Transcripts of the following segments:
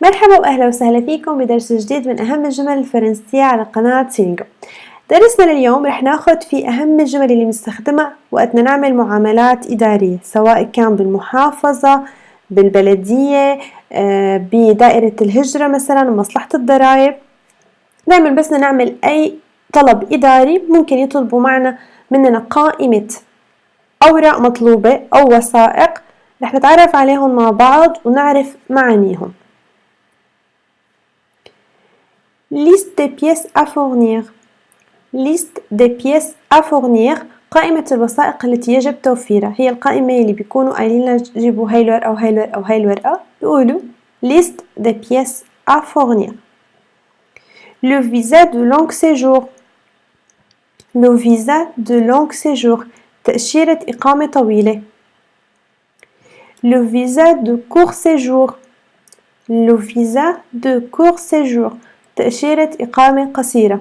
مرحبا وأهلا وسهلا فيكم بدرس جديد من أهم الجمل الفرنسية على قناة سينجو. درسنا لليوم رح ناخد في أهم الجمل اللي بنستخدمها وقتنا نعمل معاملات إدارية، سواء كان بالمحافظة، بالبلدية، بدائرة الهجرة مثلا، مصلحة الضرائب. دايما بس نعمل أي طلب إداري ممكن يطلبوا مننا قائمة أوراق مطلوبة أو وثائق، رح نتعرف عليهم مع بعض ونعرف معانيهم. Liste des pièces à fournir. Liste des pièces à fournir. قائمة الوثائق التي يجب توفيرها، هي القائمة اللي بيكونوا قايلين لنا جيبوا هاي الورقة وهاي الورقة وهاي الورقة، بيقولوا Liste des pièces à fournir. Le visa de long séjour. Le visa de long séjour. تأشيرة إقامة طويلة. Le visa de court séjour. Le visa de court séjour. تأشيرة إقامة قصيرة.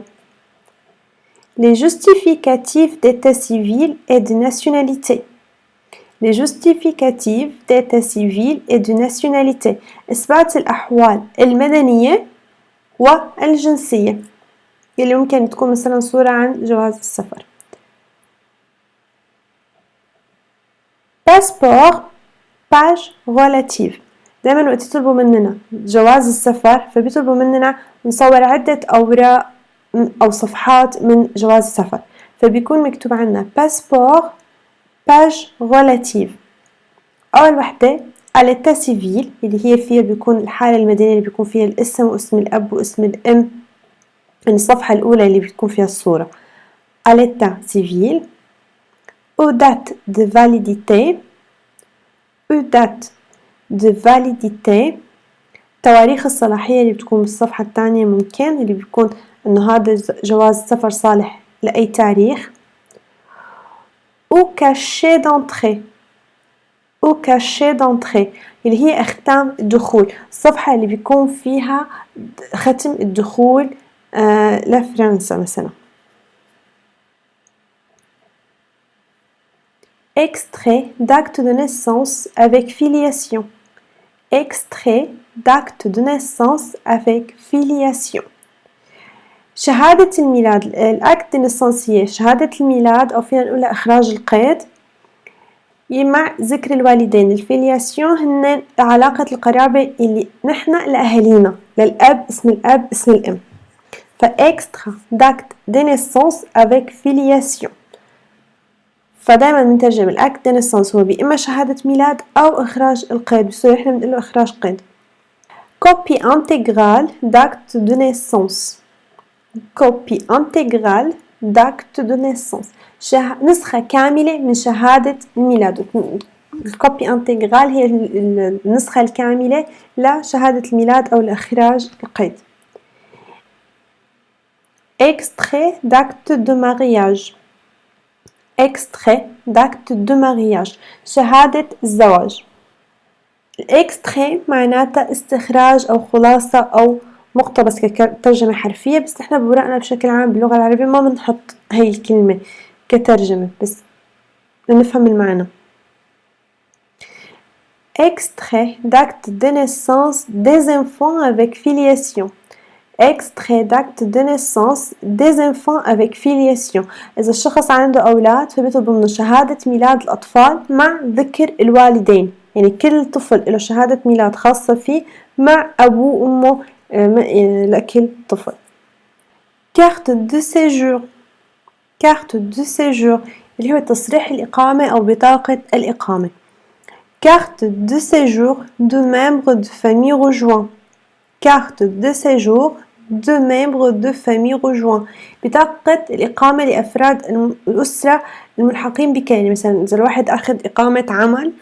Les justificatifs d'état civil et de nationalité. Les justificatifs d'état civil et de nationalité. إثبات الأحوال المدنية والجنسية اللي ممكن تكون مثلا صورة عن جواز السفر. Passeport page relative. دائما وقت يطلبوا مننا جواز السفر فبيطلبوا مننا نصور عدة أوراق أو صفحات من جواز السفر، فبيكون مكتوب عنا باسبور باج ريلاتيف. أول وحدة على l'état civil اللي هي فيها بيكون الحالة المدنية اللي بيكون فيها الاسم واسم الأب واسم الأم، يعني الصفحة الأولى اللي بتكون فيها الصورة à l'état civil. Aux dates de validité. Aux dates de validité. تواريخ الصلاحية اللي بتكون بالصفحة الثانية ممكن اللي بيكون إنه هذا جواز السفر صالح لأي تاريخ. Au cachet d'entrée. Au cachet d'entrée اللي هي أختام الدخول، الصفحة اللي بيكون فيها ختم الدخول لفرنسا مثلا. Extrait d'acte de naissance avec filiation. Extrait d'acte de naissance avec filiation. شهادة الميلاد، الأكت النصنصية، شهادة الميلاد أو فينا نقول إخراج القيد مع ذكر الوالدين. الفيلياسيون هن علاقة القرابة اللي نحن لأهالينا، للأب اسم الأب اسم الأم. فإكسترا داكت دي نيسانس افيك فيلياسيون. فدايما بنترجم الأكت دي نيسانس هو بإما شهادة ميلاد أو إخراج القيد، بصير إحنا بنقول له إخراج قيد. Copie intégrale d'acte de naissance. Copie intégrale d'acte de naissance. نسخة كاملة من شهادة الميلاد. الكوبي انتجرال هي النسخة الكاملة لشهادة الميلاد أو لإخراج القيد. Extrait d'acte de mariage. Extrait d'acte de mariage. شهادة الزواج. الإكستري معناتها استخراج أو خلاصة أو مقتبس كترجمة حرفية، بس نحن بورقنا بشكل عام باللغة العربية ما بنحط هاي الكلمة كترجمة بس لنفهم المعنى. Extrait d'acte de naissance des enfants avec filiation. Extrait d'acte de naissance des enfants avec filiation. إذا الشخص عنده أولاد فبيطلبوا منه شهادة ميلاد الأطفال مع ذكر الوالدين، يعني كل طفل له شهادة ميلاد خاصة فيه مع أبوه وأمه لكل طفل. Carte de séjour. Carte de séjour اللي هو تصريح الإقامة أو بطاقة الإقامة. Carte de séjour de membres de famille rejoint. Carte de séjour de membres de famille rejoint. بطاقة الإقامة لأفراد الأسرة الملحقين بك، يعني مثلا إذا الواحد أخذ إقامة عمل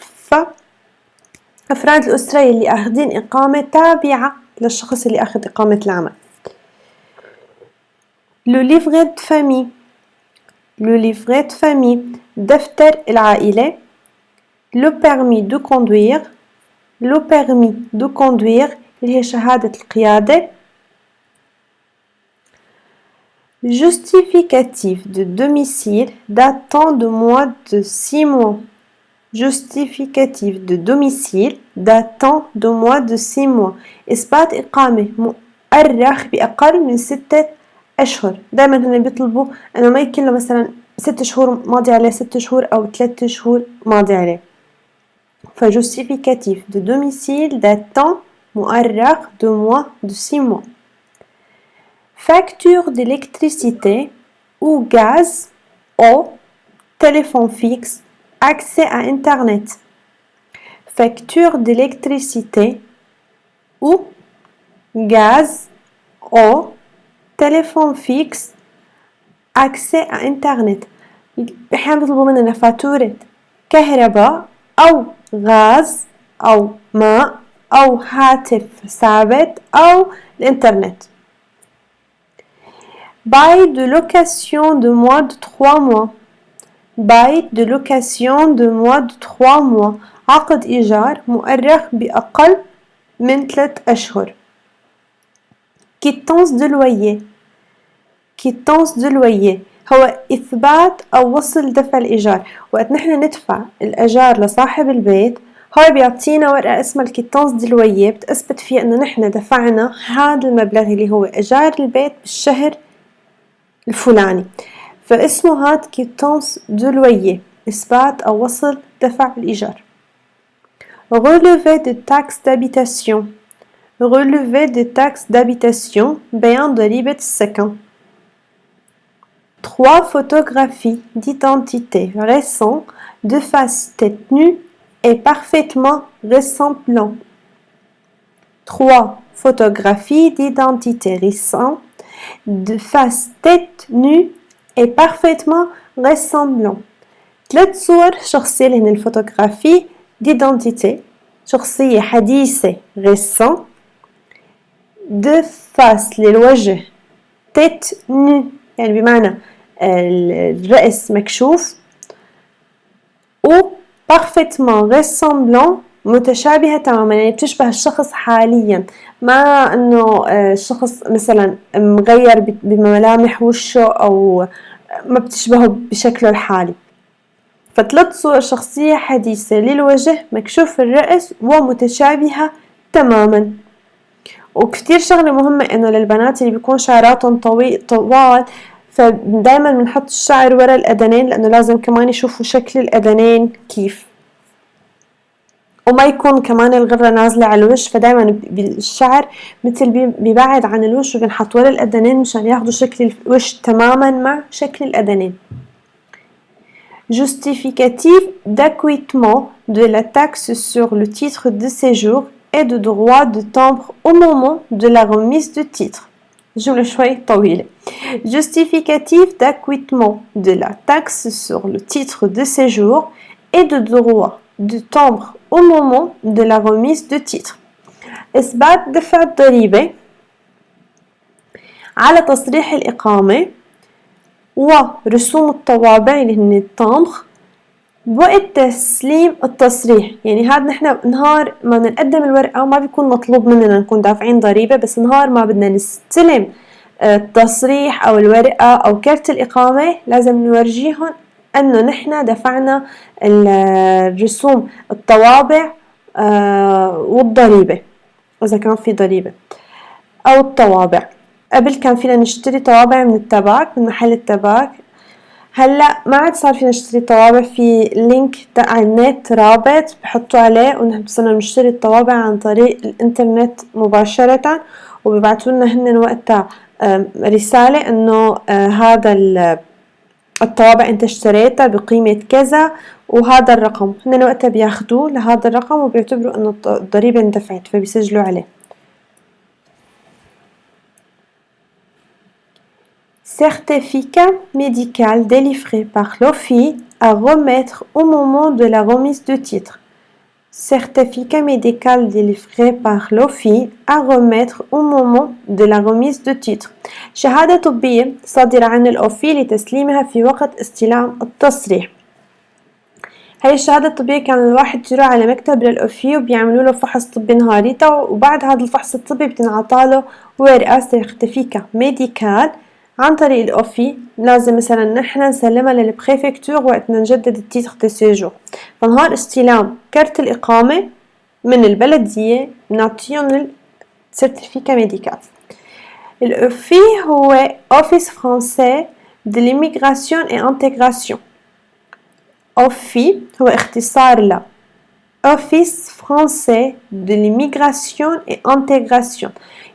فأفراد الأسرة اللي أخذين إقامة تابعة للشخص اللي أخذ إقامة العمل. Le livret de famille. Le livret de famille. دفتر العائلة. Le permis de conduire. Le permis de conduire اللي هي شهادة القيادة. Justificatif de domicile datant de moins de 6 mois. justificatif de domicile datant de moins de 6 mois. إثبات إقامة مؤرخ بأقل من 6 أشهر. دايما هنا بيطلبوا إنه ما يكون له مثلا 6 شهور ماضي عليه 6 شهور أو 3 شهور ماضي عليه. فjustificatif de domicile datant مؤرخ de moins de 6 mois. Facture d'électricité ou gaz, eau, téléphone fixe, accès à Internet. Facture d'électricité ou gaz, eau, téléphone fixe, accès à Internet. أحيانا بيطلبوا مننا فاتورة كهرباء أو غاز أو ماء أو هاتف ثابت أو الإنترنت. Bail de location de moins de 3 mois. Bail de location de moins de 3 mois. عقد إيجار مؤرخ بأقل من 3 أشهر. Quittance de loyer. Quittance de loyer هو إثبات أو وصل دفع الإيجار. وقت نحن ندفع الإيجار لصاحب البيت هو بيعطينا ورقة اسمها الكيتانس دي لويه بتثبت فيها إنه نحن دفعنا هذا المبلغ اللي هو إيجار البيت بالشهر الفلاني. فاسمه هاد كيتانس دو لويه إثبات أو وصل دفع الإيجار. Relevé de taxes d'habitation. Relevé de taxes d'habitation بيان ضريبة السكن. 3 photographies d'identité récentes de face tête nue et parfaitement ressemblant. 3 photographies d'identité récentes de face tête nue et parfaitement ressemblant. 3 صور شخصية اللي هن الفوتوغرافي d'identité شخصية حديثة récent de face للوجه tête nue يعني بمعنى الرأس مكشوف و parfaitement ressemblant متشابهة تماما يعني بتشبه الشخص حاليا ما انه الشخص مثلا مغير بملامح وشه او ما بتشبهه بشكله الحالي. ف3 صور شخصية حديثة للوجه مكشوف الرأس ومتشابهة تماما. وكتير شغلة مهمة انه للبنات اللي بيكون شعراتهم طوال فدايما بنحط الشعر ورا الأذنين لأنه لازم كمان يشوفوا شكل الأذنين كيف وما يكون كمان الغرة نازلة على الوش فدايما بالشعر مثل بيبعد عن الوش وبنحط ورا الأذنين مشان ياخدوا شكل الوش تماما مع شكل الأذنين. Justificatif d'acquittement de la taxe sur le titre de séjour et de droit de timbre au moment de la remise du titre. جملة شوي طويلة. Justificatif d'acquittement de la taxe sur le titre de séjour et de droit de timbre au moment de la remise de titre. إثبات دفع الضريبة على تصريح الإقامة ورسوم الطوابع اللي هن التامبر وقت تسليم التصريح. يعني هذا نحن نهار ما نقدم الورقة ما بيكون مطلوب مننا نكون دافعين ضريبة بس نهار ما بدنا نستلم التصريح أو الورقة أو كارت الإقامة لازم نورجيهم أنه نحن دفعنا الرسوم الطوابع والضريبة إذا كان في ضريبة أو الطوابع. قبل كان فينا نشتري طوابع من التباك من محل التباك هلا ما عاد صار فينا نشتري طوابع في لينك على النت رابط بحطوا عليه ونحن بصيرنا نشتري الطوابع عن طريق الانترنت مباشرة وبيبعتوا لنا هن وقتها رسالة انه هذا الطوابع انت اشتريتها بقيمة كذا وهذا الرقم هن وقتها بياخدوه لهذا الرقم وبيعتبروا انه الضريبة اندفعت فبيسجلوا عليه. Certificat médical délivré par l'OFI à remettre au moment de la remise de titre. Certificat médical délivré par l'OFI à remettre au moment de la remise de titre. شهادة طبية صادرة عن الأوفي لتسليمها في وقت استلام التصريح. هاي الشهادة الطبية كان الواحد يروح على مكتب للأوفي وبيعملوا له فحص طبي نهاريته وبعد هذا الفحص الطبي بتنعطاله ورقة سيرتيفيكا ميديكال عن طريق الأوفي. لازم مثلا نحن نسلمها للبريفكتور وقت نجدد التيتر دي سيجور. فنهار استلام كرت الإقامة من البلدية بنعطيهم السيرتيفيكا ميديكال. الأوفي هو Office Français de l'Immigration et Intégration. أوفي هو اختصار ل Office Français de l'Immigration et Intégration،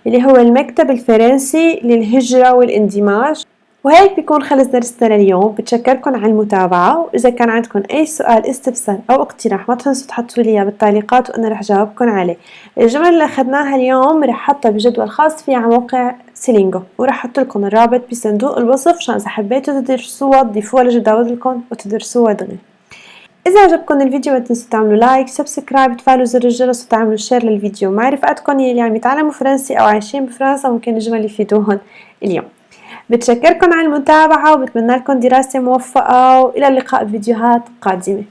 اللي هو المكتب الفرنسي للهجرة والاندماج. وهيك بيكون خلص درسنا لليوم. بتشكركم على المتابعة، وإذا كان عندكم أي سؤال استفسار أو اقتراح ما تنسوا تحطوا لي إياه بالتعليقات وأنا رح جاوبكم عليه. الجمل اللي أخذناها اليوم رح حطها بجدول خاص فيه على موقع سيلينجو، ورح أحط لكم الرابط بصندوق الوصف عشان إذا حبيتوا تدرسوها تضيفوها لجداولكم وتدرسوها دغري. إذا عجبكم الفيديو ما تنسوا تعملوا لايك، سبسكرايب، تفعلوا زر الجرس وتعملوا شير للفيديو مع رفقاتكم يلي عم يتعلموا فرنسي أو عايشين بفرنسا ممكن الجمل يفيدوهم اليوم. بتشكركم على المتابعة وبتمنى لكم دراسة موفقة، وإلى اللقاء بفيديوهات قادمة.